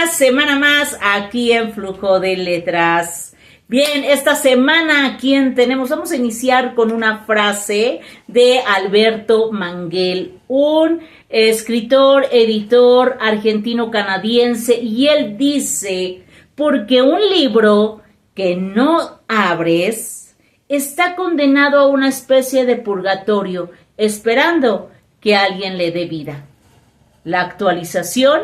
semana más aquí en Flujo de Letras. Bien, esta semana, ¿quién tenemos? Vamos a iniciar con una frase de Alberto Manguel, un escritor, editor argentino-canadiense, y él dice, porque un libro que no abres está condenado a una especie de purgatorio, esperando que alguien le dé vida. La actualización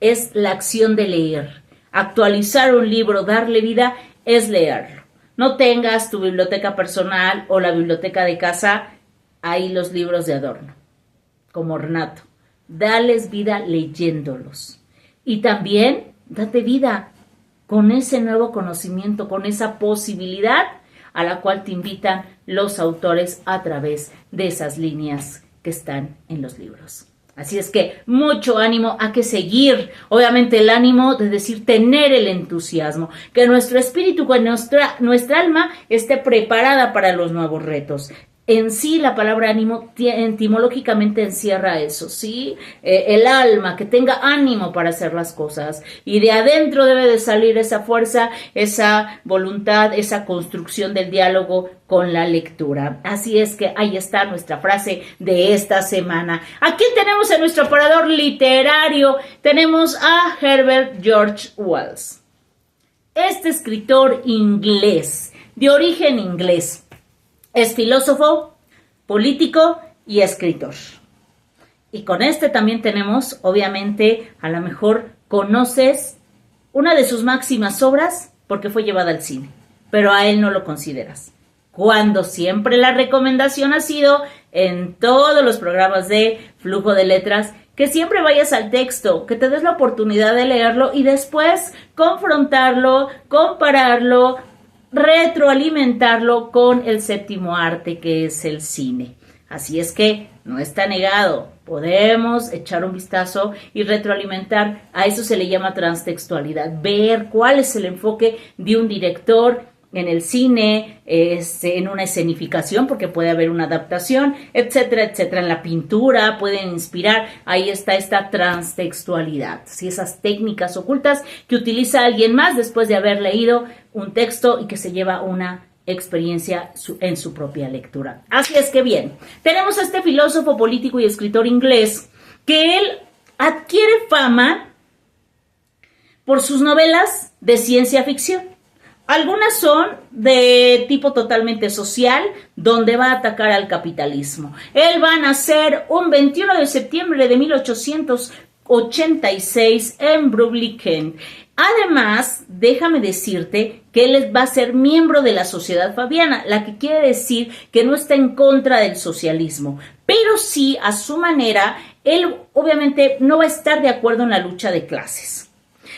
es la acción de leer. Actualizar un libro, darle vida, es leerlo. No tengas tu biblioteca personal o la biblioteca de casa, ahí los libros de adorno, como ornato. Dales vida leyéndolos. Y también date vida con ese nuevo conocimiento, con esa posibilidad a la cual te invitan los autores a través de esas líneas que están en los libros. Así es que mucho ánimo, a que seguir, obviamente el ánimo de decir, tener el entusiasmo, que nuestro espíritu, que nuestra alma esté preparada para los nuevos retos. En sí la palabra ánimo etimológicamente encierra eso, ¿sí? El alma, que tenga ánimo para hacer las cosas, y de adentro debe de salir esa fuerza, esa voluntad, esa construcción del diálogo con la lectura. Así es que ahí está nuestra frase de esta semana. ¿A quién tenemos en nuestro aparador literario? Tenemos a Herbert George Wells. Este escritor inglés, de origen inglés, es filósofo, político y escritor. Y con este también tenemos, obviamente, a lo mejor conoces una de sus máximas obras porque fue llevada al cine, pero a él no lo consideras. Cuando siempre la recomendación ha sido, en todos los programas de Flujo de Letras, que siempre vayas al texto, que te des la oportunidad de leerlo y después confrontarlo, compararlo, retroalimentarlo con el séptimo arte, que es el cine. Así es que no está negado, podemos echar un vistazo y retroalimentar. A eso se le llama transtextualidad, ver cuál es el enfoque de un director en el cine, en una escenificación, porque puede haber una adaptación, etcétera, etcétera. En la pintura pueden inspirar, ahí está esta transtextualidad, ¿sí? Esas técnicas ocultas que utiliza alguien más después de haber leído un texto y que se lleva una experiencia en su propia lectura. Así es que bien, tenemos a este filósofo, político y escritor inglés, que él adquiere fama por sus novelas de ciencia ficción. Algunas son de tipo totalmente social, donde va a atacar al capitalismo. Él va a nacer un 21 de septiembre de 1886 en Brooklyn, Kent. Además, déjame decirte que él va a ser miembro de la Sociedad Fabiana, la que quiere decir que no está en contra del socialismo, pero sí, a su manera, él obviamente no va a estar de acuerdo en la lucha de clases,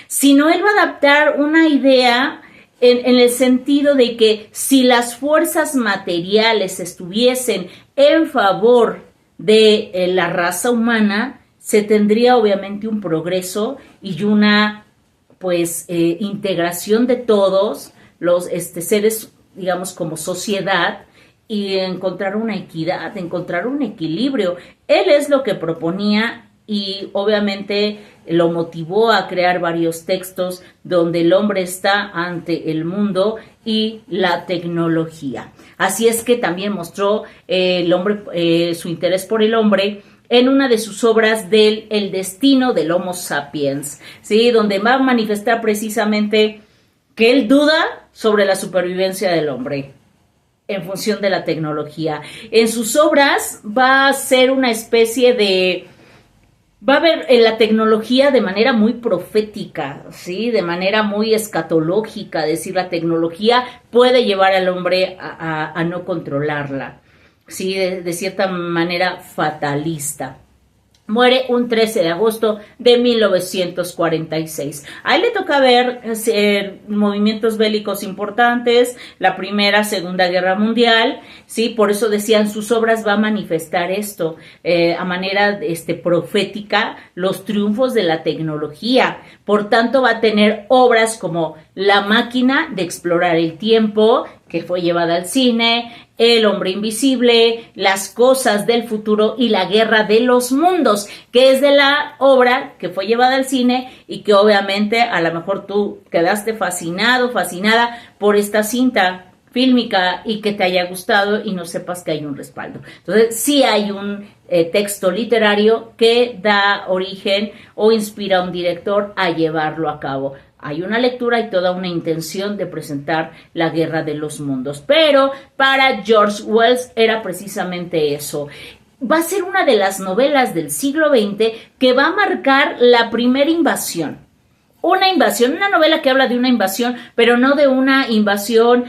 sino él va a adaptar una idea en el sentido de que si las fuerzas materiales estuviesen en favor de la raza humana, se tendría obviamente un progreso y una integración de todos los seres, digamos, como sociedad, y encontrar una equidad, encontrar un equilibrio. Él es lo que proponía y obviamente lo motivó a crear varios textos donde el hombre está ante el mundo y la tecnología. Así es que también mostró el hombre, su interés por el hombre en una de sus obras del El destino del Homo sapiens, ¿sí? Donde va a manifestar precisamente que él duda sobre la supervivencia del hombre en función de la tecnología. En sus obras va a ser una especie de... Va a ver la tecnología de manera muy profética, ¿sí? De manera muy escatológica, decir, la tecnología puede llevar al hombre a no controlarla, ¿sí? De cierta manera fatalista. Muere un 13 de agosto de 1946. A él le toca ver movimientos bélicos importantes, la Primera, Segunda Guerra Mundial, ¿sí? Por eso decían, sus obras va a manifestar esto, a manera profética, los triunfos de la tecnología. Por tanto, va a tener obras como La máquina de explorar el tiempo, que fue llevada al cine, El hombre invisible, Las cosas del futuro y La guerra de los mundos, que es de la obra que fue llevada al cine y que obviamente a lo mejor tú quedaste fascinado, fascinada por esta cinta fílmica y que te haya gustado y no sepas que hay un respaldo. Entonces, sí hay un texto literario que da origen o inspira a un director a llevarlo a cabo. Hay una lectura y toda una intención de presentar La guerra de los mundos. Pero para George Wells era precisamente eso. Va a ser una de las novelas del siglo XX que va a marcar la primera invasión. Una novela que habla de una invasión, pero no de una invasión,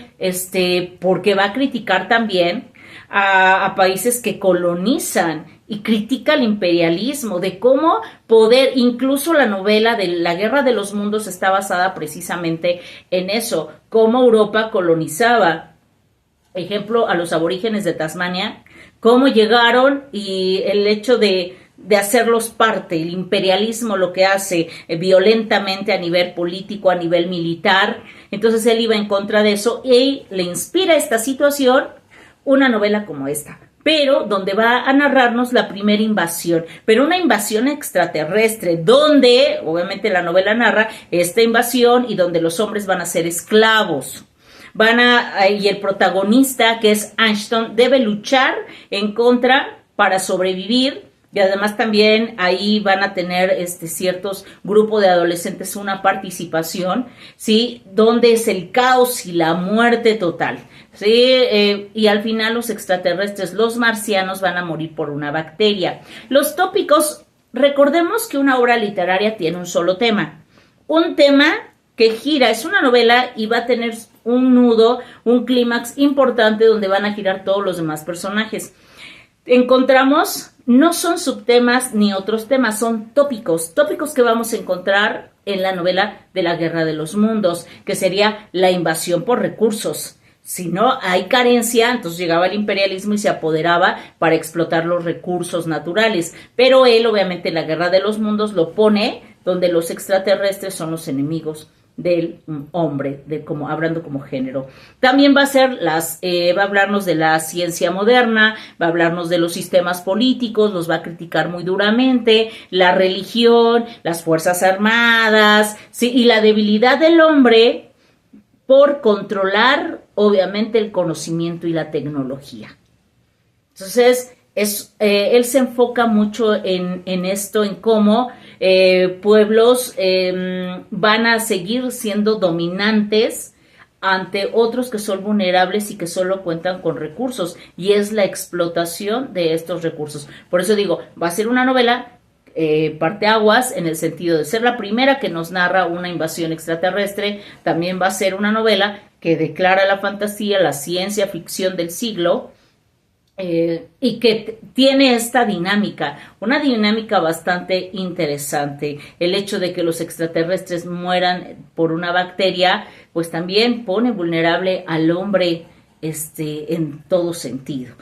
porque va a criticar también a países que colonizan y critica el imperialismo, de cómo poder, incluso la novela de La guerra de los mundos está basada precisamente en eso, cómo Europa colonizaba, ejemplo, a los aborígenes de Tasmania, cómo llegaron y el hecho de hacerlos parte, el imperialismo lo que hace violentamente a nivel político, a nivel militar. Entonces él iba en contra de eso y le inspira esta situación una novela como esta, pero donde va a narrarnos la primera invasión, pero una invasión extraterrestre, donde obviamente la novela narra esta invasión y donde los hombres van a ser esclavos. Y el protagonista, que es Ashton, debe luchar en contra para sobrevivir. Y además también ahí van a tener ciertos grupos de adolescentes una participación, ¿sí? Donde es el caos y la muerte total, ¿sí? Y al final los extraterrestres, los marcianos, van a morir por una bacteria. Los tópicos, recordemos que una obra literaria tiene un solo tema. Un tema que gira, es una novela y va a tener un nudo, un clímax importante donde van a girar todos los demás personajes. Encontramos, no son subtemas ni otros temas, son tópicos que vamos a encontrar en la novela de La guerra de los mundos, que sería la invasión por recursos. Si no hay carencia, entonces llegaba el imperialismo y se apoderaba para explotar los recursos naturales. Pero él, obviamente, en La guerra de los mundos lo pone donde los extraterrestres son los enemigos del hombre, hablando como género. También va a hablarnos de la ciencia moderna, va a hablarnos de los sistemas políticos, los va a criticar muy duramente, la religión, las fuerzas armadas, ¿sí? Y la debilidad del hombre por controlar, obviamente, el conocimiento y la tecnología. Entonces, él se enfoca mucho en esto, en cómo pueblos van a seguir siendo dominantes ante otros que son vulnerables y que solo cuentan con recursos, y es la explotación de estos recursos. Por eso digo, va a ser una novela parteaguas en el sentido de ser la primera que nos narra una invasión extraterrestre. También va a ser una novela que declara la fantasía, la ciencia ficción del siglo, y que tiene esta dinámica, una dinámica bastante interesante. El hecho de que los extraterrestres mueran por una bacteria, pues también pone vulnerable al hombre en todo sentido.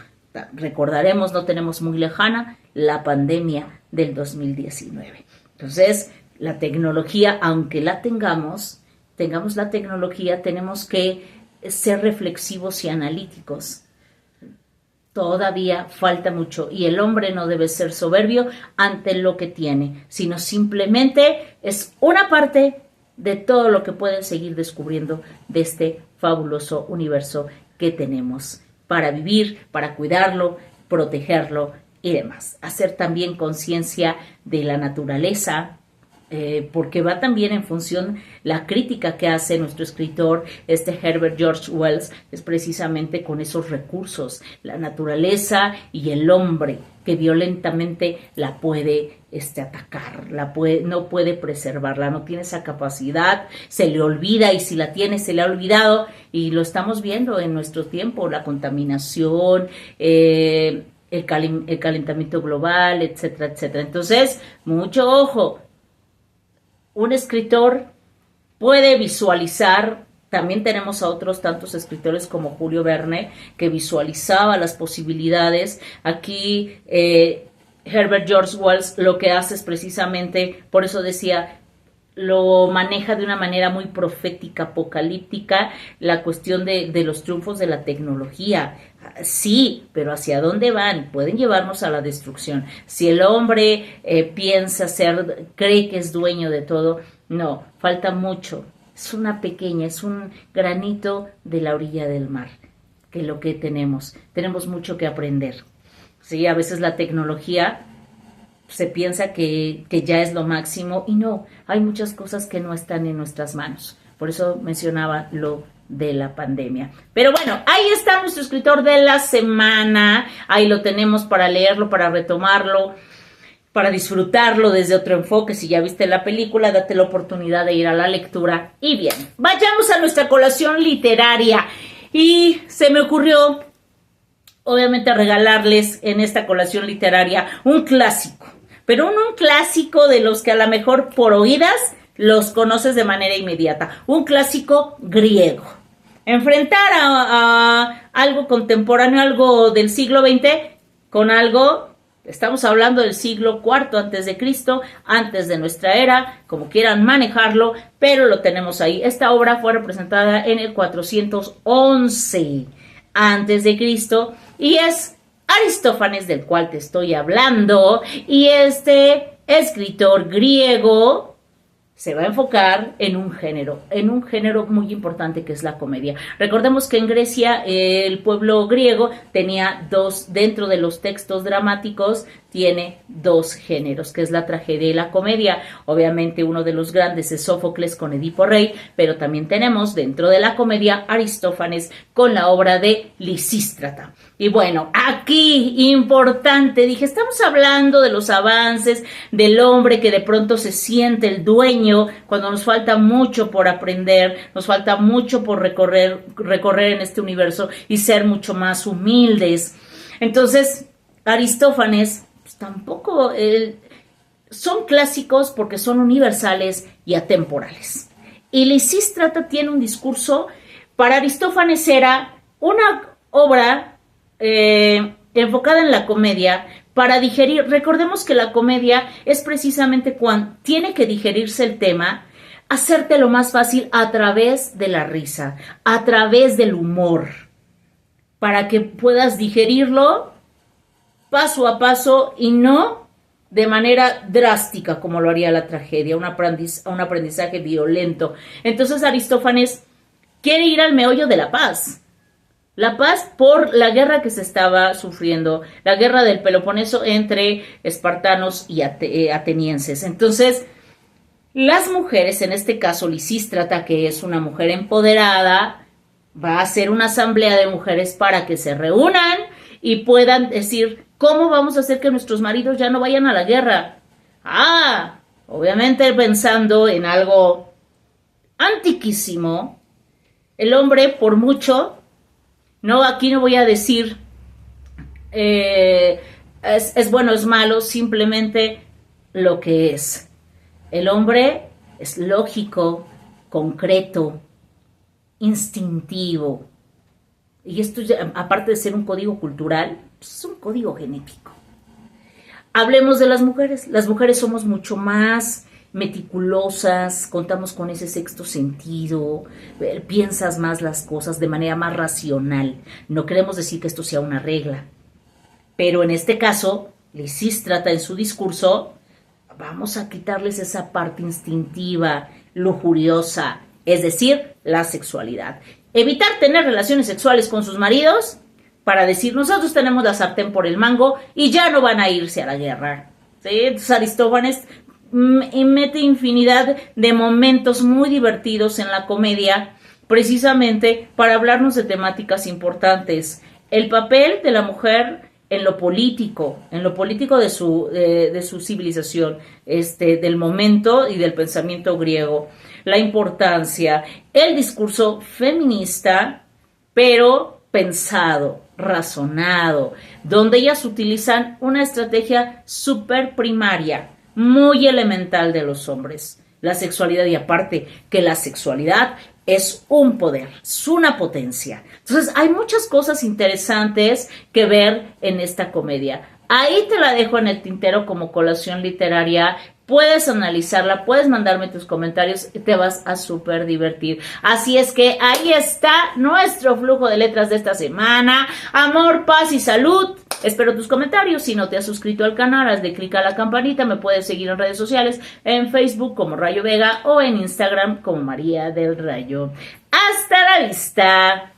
Recordaremos, no tenemos muy lejana, la pandemia del 2019. Entonces, la tecnología, aunque la tengamos la tecnología, tenemos que ser reflexivos y analíticos. Todavía falta mucho y el hombre no debe ser soberbio ante lo que tiene, sino simplemente es una parte de todo lo que pueden seguir descubriendo de este fabuloso universo que tenemos para vivir, para cuidarlo, protegerlo y demás. Hacer también conciencia de la naturaleza, porque va también en función la crítica que hace nuestro escritor, Herbert George Wells, es precisamente con esos recursos, la naturaleza y el hombre que violentamente la puede atacar, no puede preservarla, no tiene esa capacidad, se le olvida, y si la tiene se le ha olvidado, y lo estamos viendo en nuestro tiempo, la contaminación, el calentamiento global, etcétera, etcétera. Entonces, mucho ojo. Un escritor puede visualizar, también tenemos a otros tantos escritores como Julio Verne, que visualizaba las posibilidades. Aquí Herbert George Wells lo que hace es precisamente, por eso decía, lo maneja de una manera muy profética, apocalíptica, la cuestión de los triunfos de la tecnología. Sí, pero ¿hacia dónde van? Pueden llevarnos a la destrucción. Si el hombre cree que es dueño de todo, no, falta mucho. Es una pequeña, es un granito de la orilla del mar, que lo que tenemos mucho que aprender. Sí, a veces la tecnología se piensa que ya es lo máximo y no, hay muchas cosas que no están en nuestras manos. Por eso mencionaba lo de la pandemia. Pero bueno, ahí está nuestro escritor de la semana. Ahí lo tenemos para leerlo, para retomarlo, para disfrutarlo desde otro enfoque. Si ya viste la película, date la oportunidad de ir a la lectura. Y bien, vayamos a nuestra colación literaria. Y se me ocurrió, obviamente, regalarles en esta colación literaria un clásico. Pero un clásico de los que a lo mejor por oídas los conoces de manera inmediata. Un clásico griego. Enfrentar a algo contemporáneo, algo del siglo XX, con algo, estamos hablando del siglo IV antes de Cristo, antes de nuestra era, como quieran manejarlo, pero lo tenemos ahí. Esta obra fue representada en el 411 antes de Cristo y es Aristófanes, del cual te estoy hablando, y este escritor griego se va a enfocar en un género muy importante que es la comedia. Recordemos que en Grecia el pueblo griego tenía dentro de los textos dramáticos, tiene dos géneros, que es la tragedia y la comedia. Obviamente uno de los grandes es Sófocles con Edipo Rey, pero también tenemos dentro de la comedia Aristófanes con la obra de Lisístrata. Y bueno, aquí importante, dije, estamos hablando de los avances del hombre que de pronto se siente el dueño cuando nos falta mucho por aprender, nos falta mucho por recorrer en este universo y ser mucho más humildes. Entonces, Aristófanes tampoco son clásicos porque son universales y atemporales. Y Lisístrata tiene un discurso, para Aristófanes era una obra enfocada en la comedia para digerir. Recordemos que la comedia es precisamente cuando tiene que digerirse el tema, hacértelo más fácil a través de la risa, a través del humor, para que puedas digerirlo paso a paso y no de manera drástica como lo haría la tragedia, un aprendizaje violento. Entonces Aristófanes quiere ir al meollo de la paz. La paz por la guerra que se estaba sufriendo, la guerra del Peloponeso entre espartanos y atenienses. Entonces, las mujeres, en este caso Lisístrata, que es una mujer empoderada, va a hacer una asamblea de mujeres para que se reúnan y puedan decir, ¿cómo vamos a hacer que nuestros maridos ya no vayan a la guerra? Obviamente pensando en algo antiquísimo, el hombre por mucho, aquí no voy a decir es bueno, es malo, simplemente lo que es. El hombre es lógico, concreto, instintivo. Y esto, aparte de ser un código cultural, es un código genético. Hablemos de las mujeres. Las mujeres somos mucho más meticulosas, contamos con ese sexto sentido, piensas más las cosas de manera más racional. No queremos decir que esto sea una regla, pero en este caso, Lisístrata en su discurso, vamos a quitarles esa parte instintiva, lujuriosa, es decir, la sexualidad. Evitar tener relaciones sexuales con sus maridos para decir, nosotros tenemos la sartén por el mango y ya no van a irse a la guerra. ¿Sí? Entonces Aristófanes mete infinidad de momentos muy divertidos en la comedia, precisamente para hablarnos de temáticas importantes. El papel de la mujer en lo político de su civilización, del momento y del pensamiento griego, la importancia, el discurso feminista, pero pensado, razonado, donde ellas utilizan una estrategia súper primaria, muy elemental de los hombres, la sexualidad, y aparte que la sexualidad es un poder, es una potencia. Entonces hay muchas cosas interesantes que ver en esta comedia. Ahí te la dejo en el tintero como colación literaria puedes analizarla, puedes mandarme tus comentarios, te vas a súper divertir. Así es que ahí está nuestro flujo de letras de esta semana. Amor, paz y salud. Espero tus comentarios. Si no te has suscrito al canal, haz de clic a la campanita. Me puedes seguir en redes sociales, en Facebook como Rayo Vega o en Instagram como María del Rayo. ¡Hasta la vista!